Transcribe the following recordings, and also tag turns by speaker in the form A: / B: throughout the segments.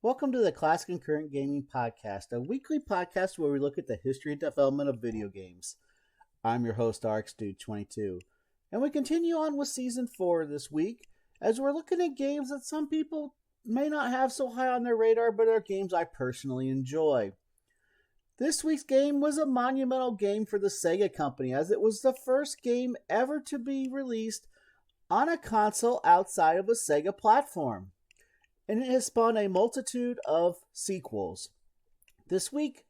A: Welcome to the Classic and Current Gaming Podcast, a weekly podcast where we look at the history and development of video games. I'm your host, RxDude22, and we continue on with Season 4 this week as we're looking at games that some people may not have so high on their radar, but are games I personally enjoy. This week's game was a monumental game for the Sega company, as it was the first game ever to be released on a console outside of a Sega platform, and it has spawned a multitude of sequels. This week,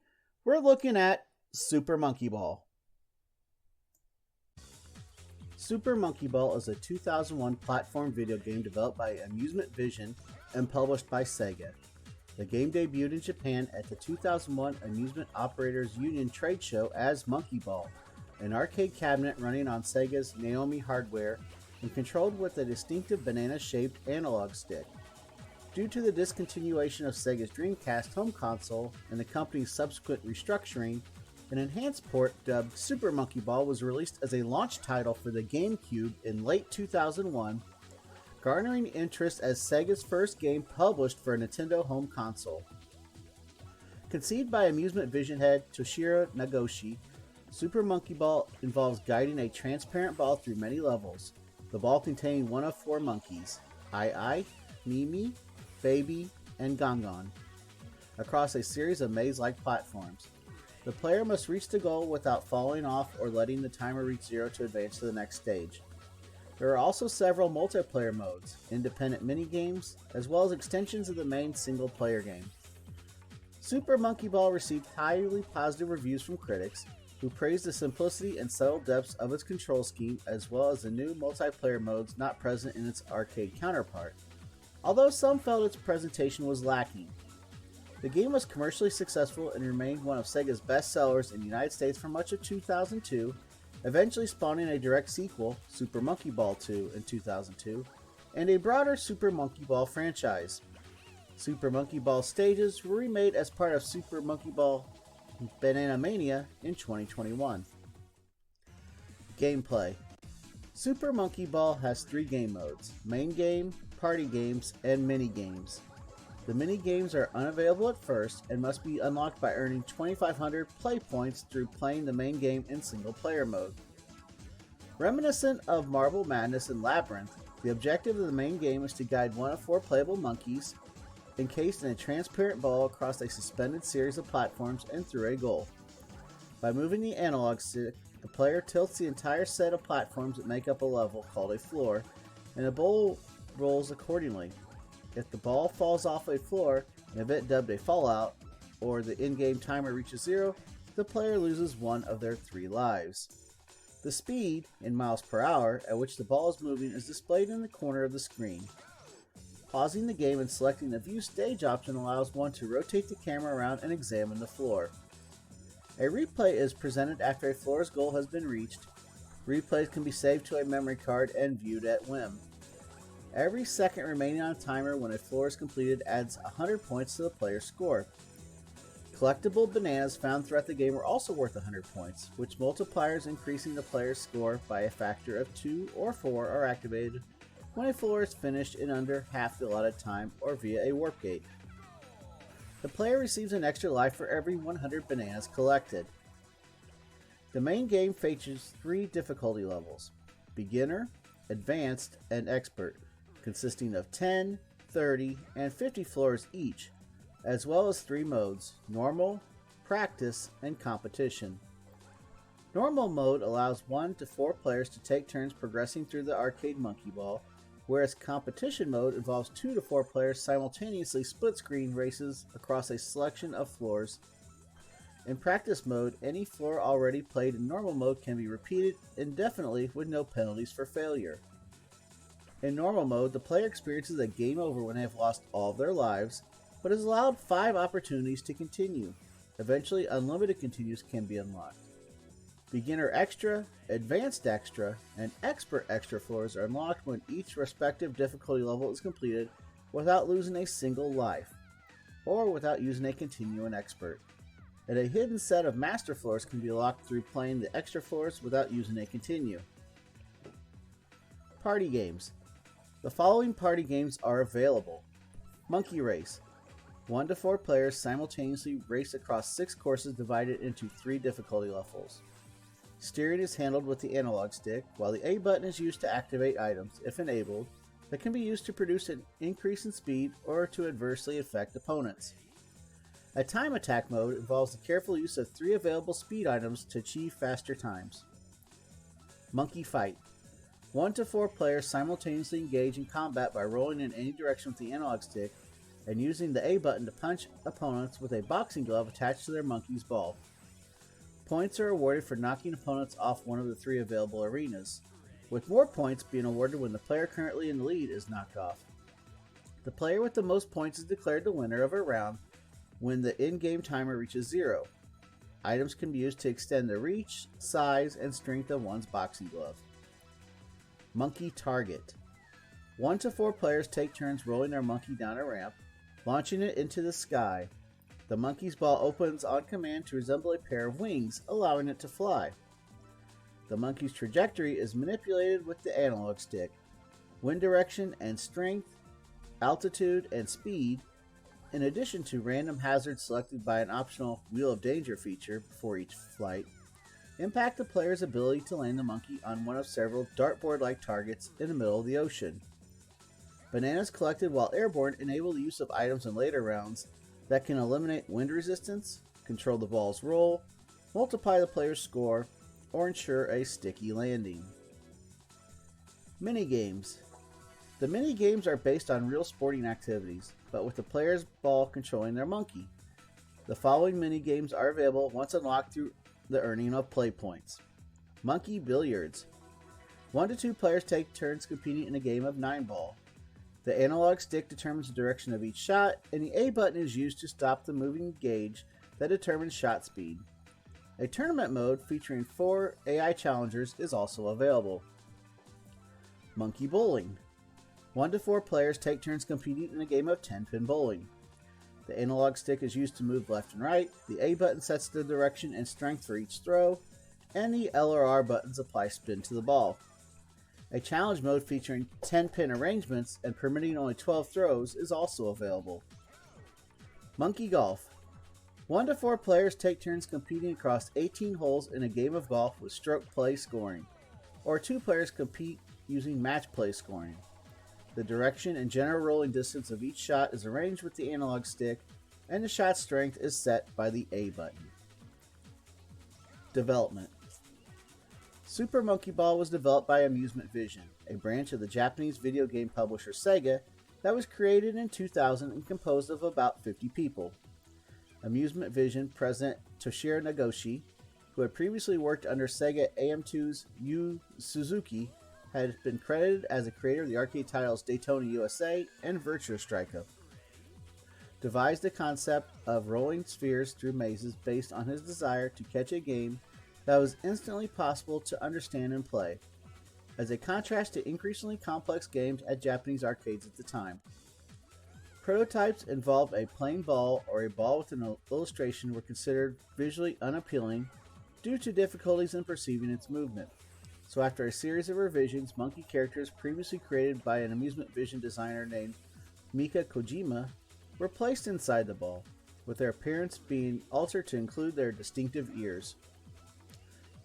A: we're looking at Super Monkey Ball. Super Monkey Ball is a 2001 platform video game developed by Amusement Vision and published by Sega. The game debuted in Japan at the 2001 Amusement Operators Union trade show as Monkey Ball, an arcade cabinet running on Sega's Naomi hardware and controlled with a distinctive banana-shaped analog stick. Due to the discontinuation of Sega's Dreamcast home console and the company's subsequent restructuring, an enhanced port dubbed Super Monkey Ball was released as a launch title for the Gamecube in late 2001, garnering interest as Sega's first game published for a Nintendo home console. Conceived by Amusement Vision head Toshiro Nagoshi, Super Monkey Ball involves guiding a transparent ball through many levels, the ball containing one of four monkeys, Ai, Mimi, Baby, and Gongon, across a series of maze-like platforms. The player must reach the goal without falling off or letting the timer reach zero to advance to the next stage. There are also several multiplayer modes, independent minigames, as well as extensions of the main single-player game. Super Monkey Ball received highly positive reviews from critics, who praised the simplicity and subtle depths of its control scheme as well as the new multiplayer modes not present in its arcade counterpart, although some felt its presentation was lacking. The game was commercially successful and remained one of Sega's best sellers in the United States for much of 2002, eventually spawning a direct sequel, Super Monkey Ball 2, in 2002, and a broader Super Monkey Ball franchise. Super Monkey Ball stages were remade as part of Super Monkey Ball Banana Mania in 2021. Gameplay. Super Monkey Ball has three game modes: main game, party games, and mini games. The mini games are unavailable at first and must be unlocked by earning 2,500 play points through playing the main game in single player mode. Reminiscent of Marble Madness and Labyrinth, the objective of the main game is to guide one of four playable monkeys encased in a transparent ball across a suspended series of platforms and through a goal. By moving the analog stick, the player tilts the entire set of platforms that make up a level called a floor, and the ball rolls accordingly. If the ball falls off a floor, an event dubbed a fallout, or the in-game timer reaches zero, the player loses one of their three lives. The speed, in miles per hour, at which the ball is moving is displayed in the corner of the screen. Pausing the game and selecting the View Stage option allows one to rotate the camera around and examine the floor. A replay is presented after a floor's goal has been reached. Replays can be saved to a memory card and viewed at whim. Every second remaining on a timer when a floor is completed adds 100 points to the player's score. Collectible bananas found throughout the game are also worth 100 points, which multipliers increasing the player's score by a factor of 2 or 4 are activated when a floor is finished in under half the allotted time or via a warp gate. The player receives an extra life for every 100 bananas collected. The main game features three difficulty levels: Beginner, Advanced, and Expert, consisting of 10, 30, and 50 floors each, as well as three modes: Normal, Practice, and Competition. Normal mode allows 1 to 4 players to take turns progressing through the arcade Monkey Ball, whereas Competition mode involves 2 to 4 players simultaneously split-screen races across a selection of floors. In Practice mode, any floor already played in Normal mode can be repeated indefinitely with no penalties for failure. In Normal mode, the player experiences a game over when they have lost all of their lives, but is allowed 5 opportunities to continue. Eventually, unlimited continues can be unlocked. Beginner Extra, Advanced Extra, and Expert Extra floors are unlocked when each respective difficulty level is completed without losing a single life, or without using a Continue in Expert. And a hidden set of Master floors can be unlocked through playing the extra floors without using a Continue. Party games. The following party games are available: Monkey Race. 1 to 4 players simultaneously race across 6 courses divided into 3 difficulty levels. Steering is handled with the analog stick, while the A button is used to activate items, if enabled, that can be used to produce an increase in speed or to adversely affect opponents. A time attack mode involves the careful use of 3 available speed items to achieve faster times. Monkey Fight. 1 to 4 players simultaneously engage in combat by rolling in any direction with the analog stick and using the A button to punch opponents with a boxing glove attached to their monkey's ball. Points are awarded for knocking opponents off one of the 3 available arenas, with more points being awarded when the player currently in the lead is knocked off. The player with the most points is declared the winner of a round when the in-game timer reaches 0. Items can be used to extend the reach, size, and strength of one's boxing glove. Monkey Target. 1 to 4 players take turns rolling their monkey down a ramp, launching it into the sky. The monkey's ball opens on command to resemble a pair of wings, allowing it to fly. The monkey's trajectory is manipulated with the analog stick. Wind direction and strength, altitude, and speed, in addition to random hazards selected by an optional Wheel of Danger feature before each flight, impact the player's ability to land the monkey on one of several dartboard-like targets in the middle of the ocean. Bananas collected while airborne enable the use of items in later rounds that can eliminate wind resistance, control the ball's roll, multiply the player's score, or ensure a sticky landing. Minigames. The minigames are based on real sporting activities, but with the player's ball controlling their monkey. The following minigames are available once unlocked through the earning of play points. Monkey Billiards. 1 to 2 players take turns competing in a game of 9-ball. The analog stick determines the direction of each shot, and the A button is used to stop the moving gauge that determines shot speed. A tournament mode featuring 4 AI challengers is also available. Monkey Bowling. 1 to 4 players take turns competing in a game of 10-pin bowling. The analog stick is used to move left and right, the A button sets the direction and strength for each throw, and the L or R buttons apply spin to the ball. A challenge mode featuring 10-pin arrangements and permitting only 12 throws is also available. Monkey Golf. 1 to 4 players take turns competing across 18 holes in a game of golf with stroke play scoring, or 2 players compete using match play scoring. The direction and general rolling distance of each shot is arranged with the analog stick, and the shot strength is set by the A button. Development. Super Monkey Ball was developed by Amusement Vision, a branch of the Japanese video game publisher Sega that was created in 2000 and composed of about 50 people. Amusement Vision president Toshiro Nagoshi, who had previously worked under Sega AM2's Yu Suzuki, had been credited as the creator of the arcade titles Daytona USA and Virtua Striker. Devised the concept of rolling spheres through mazes based on his desire to catch a game that was instantly possible to understand and play, as a contrast to increasingly complex games at Japanese arcades at the time. Prototypes involved a plain ball or a ball with an illustration were considered visually unappealing due to difficulties in perceiving its movement. So after a series of revisions, monkey characters previously created by an Amusement Vision designer named Mika Kojima were placed inside the ball, with their appearance being altered to include their distinctive ears.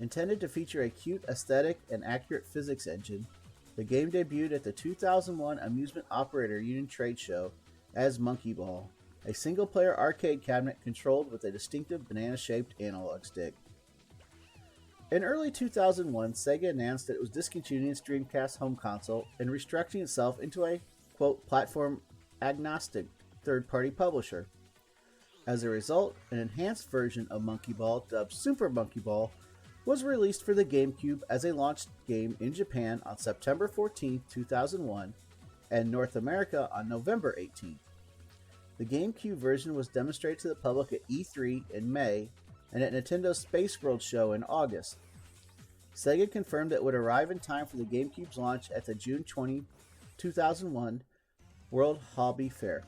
A: Intended to feature a cute aesthetic and accurate physics engine, the game debuted at the 2001 Amusement Operator Union Trade Show as Monkey Ball, a single-player arcade cabinet controlled with a distinctive banana-shaped analog stick. In early 2001, Sega announced that it was discontinuing its Dreamcast home console and restructuring itself into a, quote, platform-agnostic third-party publisher. As a result, an enhanced version of Monkey Ball, dubbed Super Monkey Ball, was released for the GameCube as a launch game in Japan on September 14, 2001, and North America on November 18. The GameCube version was demonstrated to the public at E3 in May and at Nintendo's Space World show in August. Sega confirmed it would arrive in time for the GameCube's launch at the June 20, 2001 World Hobby Fair.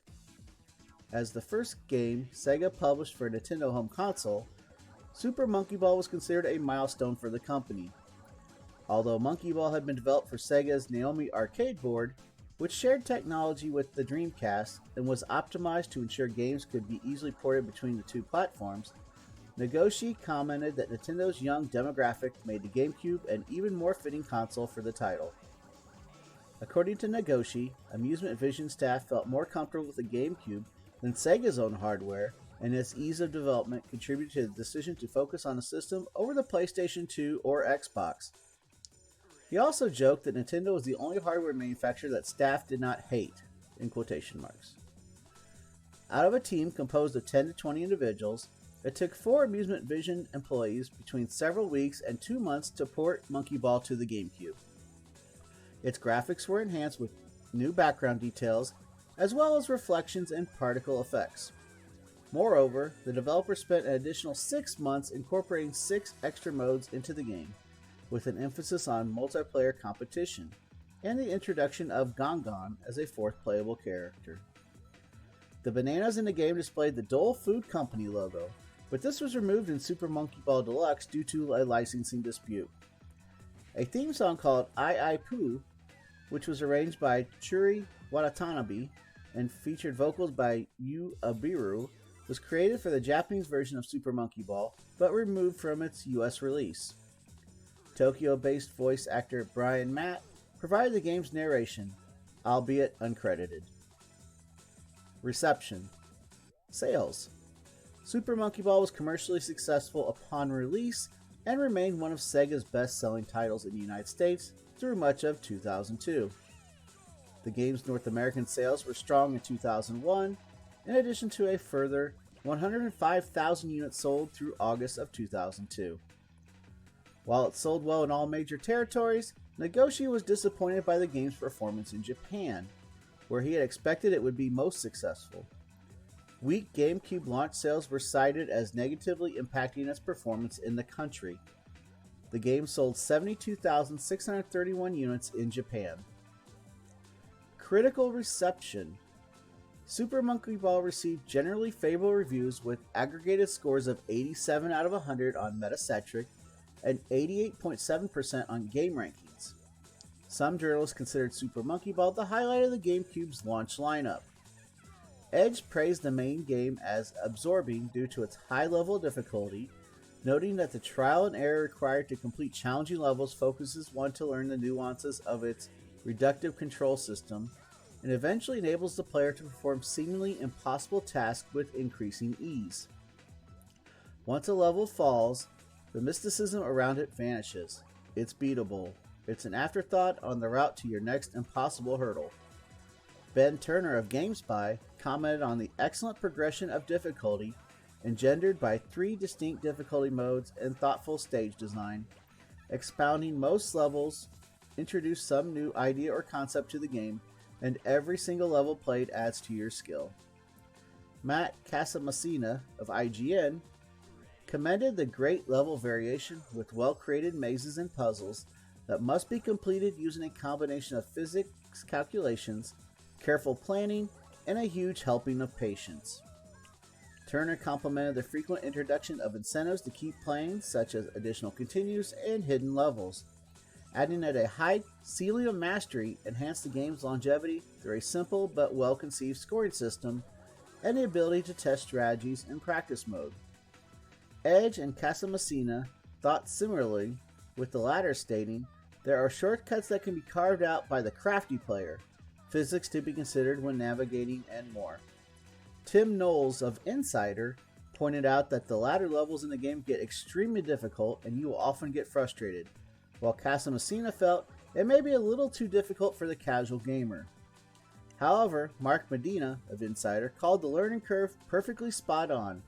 A: As the first game Sega published for a Nintendo home console, Super Monkey Ball was considered a milestone for the company. Although Monkey Ball had been developed for Sega's Naomi arcade board, which shared technology with the Dreamcast and was optimized to ensure games could be easily ported between the two platforms, Nagoshi commented that Nintendo's young demographic made the GameCube an even more fitting console for the title. According to Nagoshi, Amusement Vision staff felt more comfortable with the GameCube than Sega's own hardware, and its ease of development contributed to the decision to focus on the system over the PlayStation 2 or Xbox. He also joked that Nintendo was the only hardware manufacturer that staff did not hate, in quotation marks. Out of a team composed of 10 to 20 individuals, it took 4 Amusement Vision employees between several weeks and 2 months to port Monkey Ball to the GameCube. Its graphics were enhanced with new background details, as well as reflections and particle effects. Moreover, the developer spent an additional 6 months incorporating 6 extra modes into the game, with an emphasis on multiplayer competition, and the introduction of Gongon as a 4th playable character. The bananas in the game displayed the Dole Food Company logo, but this was removed in Super Monkey Ball Deluxe due to a licensing dispute. A theme song called I Poo, which was arranged by Churi Watanabe and featured vocals by Yu Abiru, was created for the Japanese version of Super Monkey Ball, but removed from its US release. Tokyo-based voice actor Brian Matt provided the game's narration, albeit uncredited. Reception. Sales. Super Monkey Ball was commercially successful upon release and remained one of Sega's best-selling titles in the United States through much of 2002. The game's North American sales were strong in 2001, in addition to a further 105,000 units sold through August of 2002. While it sold well in all major territories, Nagoshi was disappointed by the game's performance in Japan, where he had expected it would be most successful. Weak GameCube launch sales were cited as negatively impacting its performance in the country. The game sold 72,631 units in Japan. Critical reception. Super Monkey Ball received generally favorable reviews with aggregated scores of 87 out of 100 on Metacritic and 88.7% on Game Rankings. Some journalists considered Super Monkey Ball the highlight of the GameCube's launch lineup. Edge praised the main game as absorbing due to its high level of difficulty, noting that the trial and error required to complete challenging levels focuses one to learn the nuances of its reductive control system, and eventually enables the player to perform seemingly impossible tasks with increasing ease. Once a level falls, the mysticism around it vanishes. It's beatable. It's an afterthought on the route to your next impossible hurdle. Ben Turner of GameSpy commented on the excellent progression of difficulty engendered by 3 distinct difficulty modes and thoughtful stage design, expounding most levels, introduce some new idea or concept to the game, and every single level played adds to your skill. Matt Casamassina of IGN commended the great level variation with well-created mazes and puzzles that must be completed using a combination of physics calculations, careful planning, and a huge helping of patience. Turner complimented the frequent introduction of incentives to keep playing, such as additional continues and hidden levels, adding that a high ceiling of mastery enhanced the game's longevity through a simple but well-conceived scoring system and the ability to test strategies in practice mode. Edge and Casamassina thought similarly, with the latter stating, "There are shortcuts that can be carved out by the crafty player, physics to be considered when navigating, and more." Tim Knowles of Insider pointed out that the latter levels in the game get extremely difficult and you will often get frustrated, while Casamassina felt it may be a little too difficult for the casual gamer. However, Mark Medina of Insider called the learning curve perfectly spot on.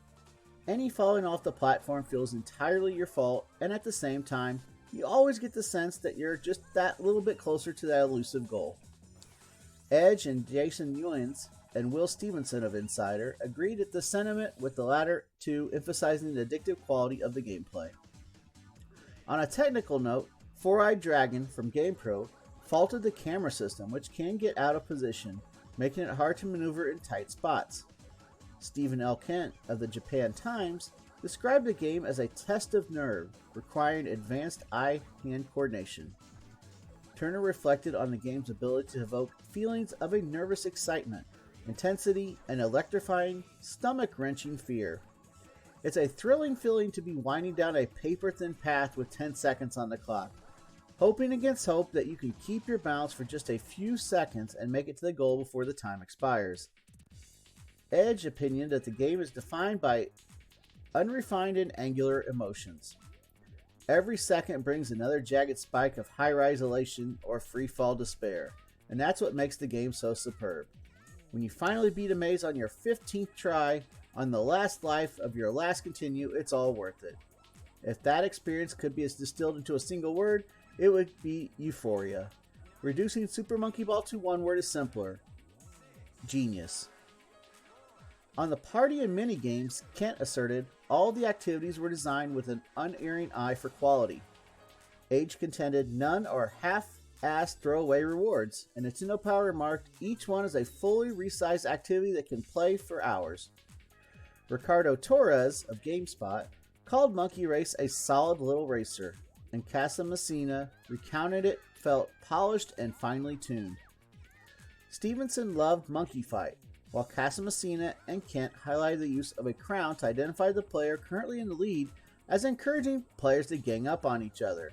A: Any falling off the platform feels entirely your fault, and at the same time, you always get the sense that you're just that little bit closer to that elusive goal. Edge and Jason Ewens and Will Stevenson of Insider agreed at the sentiment, with the latter two emphasizing the addictive quality of the gameplay. On a technical note, Four-Eyed Dragon from GamePro faulted the camera system, which can get out of position, making it hard to maneuver in tight spots. Stephen L. Kent of the Japan Times described the game as a test of nerve, requiring advanced eye-hand coordination. Turner reflected on the game's ability to evoke feelings of a nervous excitement, intensity, and electrifying, stomach-wrenching fear. It's a thrilling feeling to be winding down a paper-thin path with 10 seconds on the clock, hoping against hope that you can keep your balance for just a few seconds and make it to the goal before the time expires. Edge opinion that the game is defined by unrefined and angular emotions. Every second brings another jagged spike of high-rise elation or free-fall despair, and that's what makes the game so superb. When you finally beat a maze on your 15th try, on the last life of your last continue, it's all worth it. If that experience could be distilled into a single word, it would be euphoria. Reducing Super Monkey Ball to one word is simpler. Genius. On the party and mini-games, Kent asserted, all the activities were designed with an unerring eye for quality. Age contended none are half-assed throwaway rewards, and Nintendo Power remarked, each one is a fully resized activity that can play for hours. Ricardo Torres of GameSpot called Monkey Race a solid little racer, and Casa Messina recounted it felt polished and finely tuned. Stevenson loved Monkey Fight, while Casa Messina and Kent highlighted the use of a crown to identify the player currently in the lead as encouraging players to gang up on each other.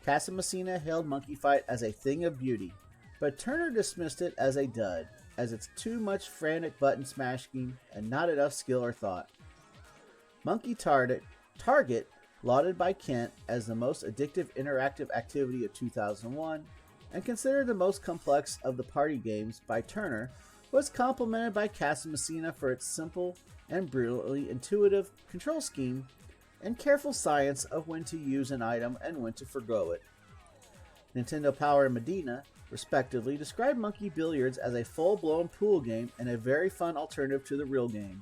A: Casa Messina hailed Monkey Fight as a thing of beauty, but Turner dismissed it as a dud, as it's too much frantic button smashing and not enough skill or thought. Monkey Target, lauded by Kent as the most addictive interactive activity of 2001, and considered the most complex of the party games by Turner, was complimented by Casa Messina for its simple and brilliantly intuitive control scheme and careful science of when to use an item and when to forgo it. Nintendo Power and Medina, respectively, described Monkey Billiards as a full-blown pool game and a very fun alternative to the real game.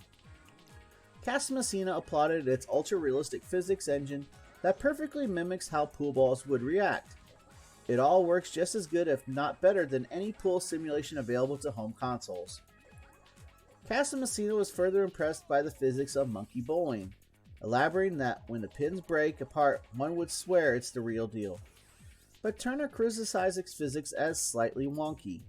A: Casa Messina applauded its ultra-realistic physics engine that perfectly mimics how pool balls would react. It all works just as good, if not better, than any pool simulation available to home consoles. Casa Messina was further impressed by the physics of Monkey Bowling, elaborating that when the pins break apart, one would swear it's the real deal. But Turner criticized its physics as slightly wonky.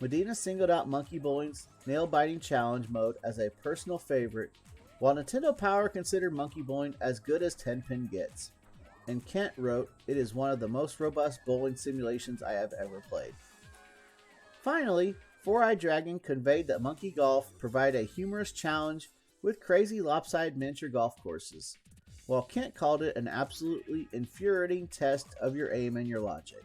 A: Medina singled out Monkey Bowling's nail-biting challenge mode as a personal favorite, while Nintendo Power considered Monkey Bowling as good as 10-pin gets. And Kent wrote, it is one of the most robust bowling simulations I have ever played. Finally, Four-Eyed Dragon conveyed that Monkey Golf provided a humorous challenge with crazy lopsided miniature golf courses, while Kent called it an absolutely infuriating test of your aim and your logic.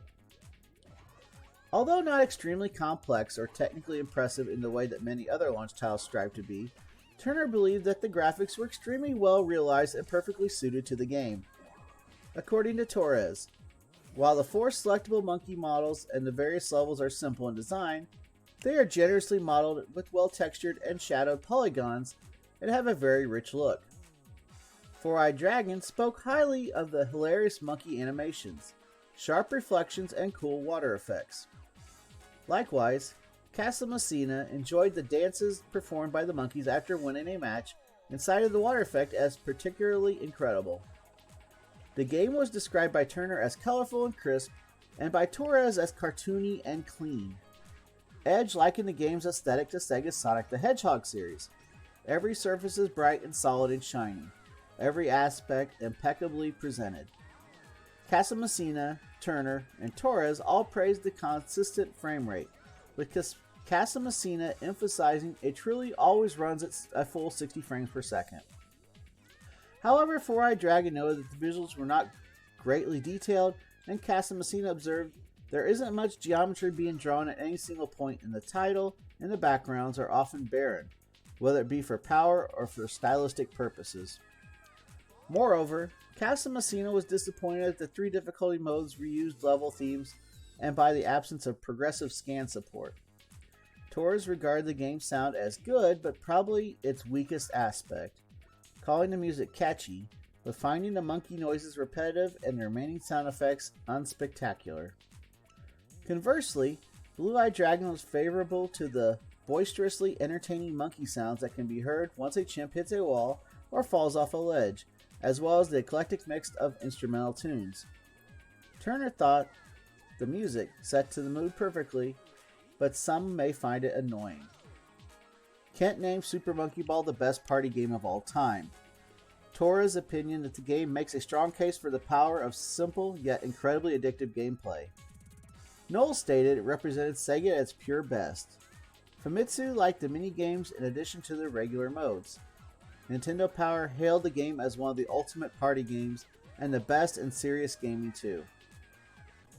A: Although not extremely complex or technically impressive in the way that many other launch titles strive to be, Turner believed that the graphics were extremely well realized and perfectly suited to the game. According to Torres, while the 4 selectable monkey models and the various levels are simple in design, they are generously modeled with well-textured and shadowed polygons and have a very rich look. Four-Eyed Dragon spoke highly of the hilarious monkey animations, sharp reflections, and cool water effects. Likewise, Casa Messina enjoyed the dances performed by the monkeys after winning a match and cited the water effect as particularly incredible. The game was described by Turner as colorful and crisp, and by Torres as cartoony and clean. Edge likened the game's aesthetic to Sega's Sonic the Hedgehog series. Every surface is bright and solid and shiny, every aspect impeccably presented. Casa Messina, Turner, and Torres all praised the consistent frame rate, with Casa Messina emphasizing it truly always runs at a full 60 frames per second. However, Four-Eyed Dragon noted that the visuals were not greatly detailed, and Casa Messina observed there isn't much geometry being drawn at any single point in the title, and the backgrounds are often barren, whether it be for power or for stylistic purposes. Moreover, Casa Messina was disappointed that the 3 difficulty modes reused level themes and by the absence of progressive scan support. Torres regarded the game's sound as good, but probably its weakest aspect, calling the music catchy, but finding the monkey noises repetitive and the remaining sound effects unspectacular. Conversely, Blue-Eyed Dragon was favorable to the boisterously entertaining monkey sounds that can be heard once a chimp hits a wall or falls off a ledge, as well as the eclectic mix of instrumental tunes. Turner thought the music set to the mood perfectly, but some may find it annoying. Kent named Super Monkey Ball the best party game of all time. Tora's opinion that the game makes a strong case for the power of simple yet incredibly addictive gameplay. Noel stated it represented Sega at its pure best. Famitsu liked the mini-games in addition to the regular modes. Nintendo Power hailed the game as one of the ultimate party games and the best in serious gaming too.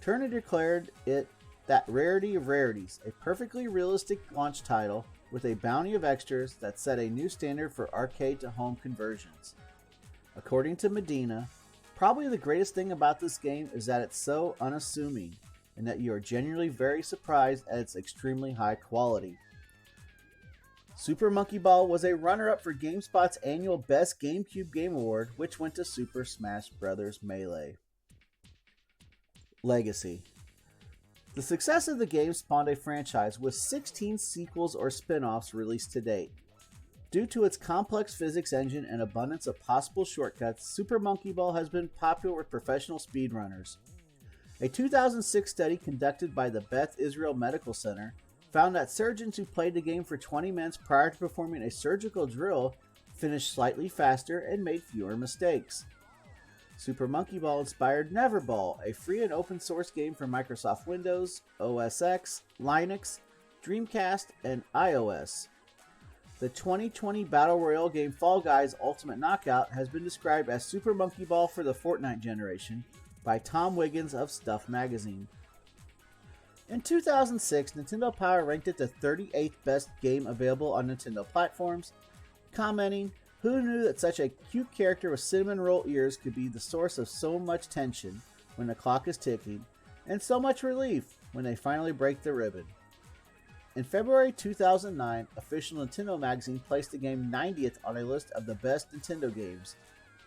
A: Turner declared it that rarity of rarities, a perfectly realistic launch title with a bounty of extras that set a new standard for arcade to home conversions. According to Medina, probably the greatest thing about this game is that it's so unassuming and that you are genuinely very surprised at its extremely high quality. Super Monkey Ball was a runner-up for GameSpot's annual Best GameCube Game Award, which went to Super Smash Bros. Melee. Legacy. The success of the game spawned a franchise with 16 sequels or spin-offs released to date. Due to its complex physics engine and abundance of possible shortcuts, Super Monkey Ball has been popular with professional speedrunners. A 2006 study conducted by the Beth Israel Medical Center found that surgeons who played the game for 20 minutes prior to performing a surgical drill finished slightly faster and made fewer mistakes. Super Monkey Ball inspired Neverball, a free and open source game for Microsoft Windows, OS X, Linux, Dreamcast, and iOS. The 2020 Battle Royale game Fall Guys Ultimate Knockout has been described as Super Monkey Ball for the Fortnite generation by Tom Wiggins of Stuff Magazine. In 2006, Nintendo Power ranked it the 38th best game available on Nintendo platforms, commenting, "Who knew that such a cute character with cinnamon roll ears could be the source of so much tension when the clock is ticking, and so much relief when they finally break the ribbon?" In February 2009, official Nintendo magazine placed the game 90th on a list of the best Nintendo games,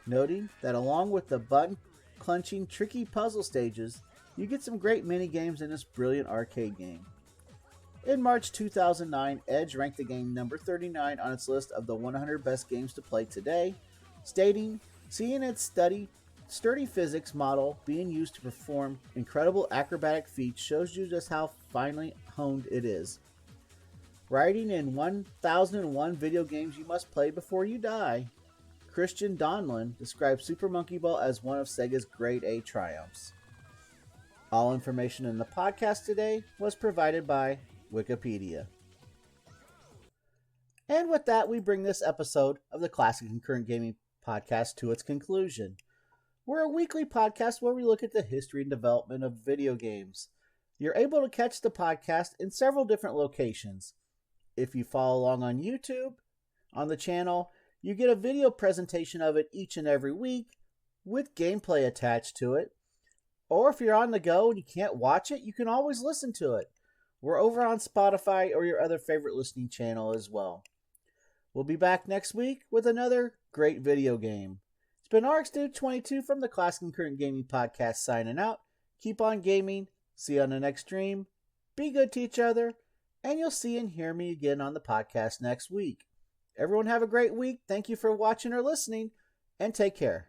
A: noting that along with the button-clenching, tricky puzzle stages, you get some great mini-games in this brilliant arcade game. In March 2009, Edge ranked the game number 39 on its list of the 100 best games to play today, stating, "Seeing its sturdy physics model being used to perform incredible acrobatic feats shows you just how finely honed it is. Writing in 1001 video games you must play before you die." Christian Donlin described Super Monkey Ball as one of Sega's grade A triumphs. All information in the podcast today was provided by Wikipedia. And with that, we bring this episode of the Classic and Current Gaming Podcast to its conclusion. We're a weekly podcast where we look at the history and development of video games. You're able to catch the podcast in several different locations. If you follow along on YouTube, on the channel, you get a video presentation of it each and every week with gameplay attached to it. Or if you're on the go and you can't watch it, you can always listen to it. We're over on Spotify or your other favorite listening channel as well. We'll be back next week with another great video game. It's been RxDude22 from the Classic and Current Gaming Podcast signing out. Keep on gaming. See you on the next stream. Be good to each other. And you'll see and hear me again on the podcast next week. Everyone have a great week. Thank you for watching or listening. And take care.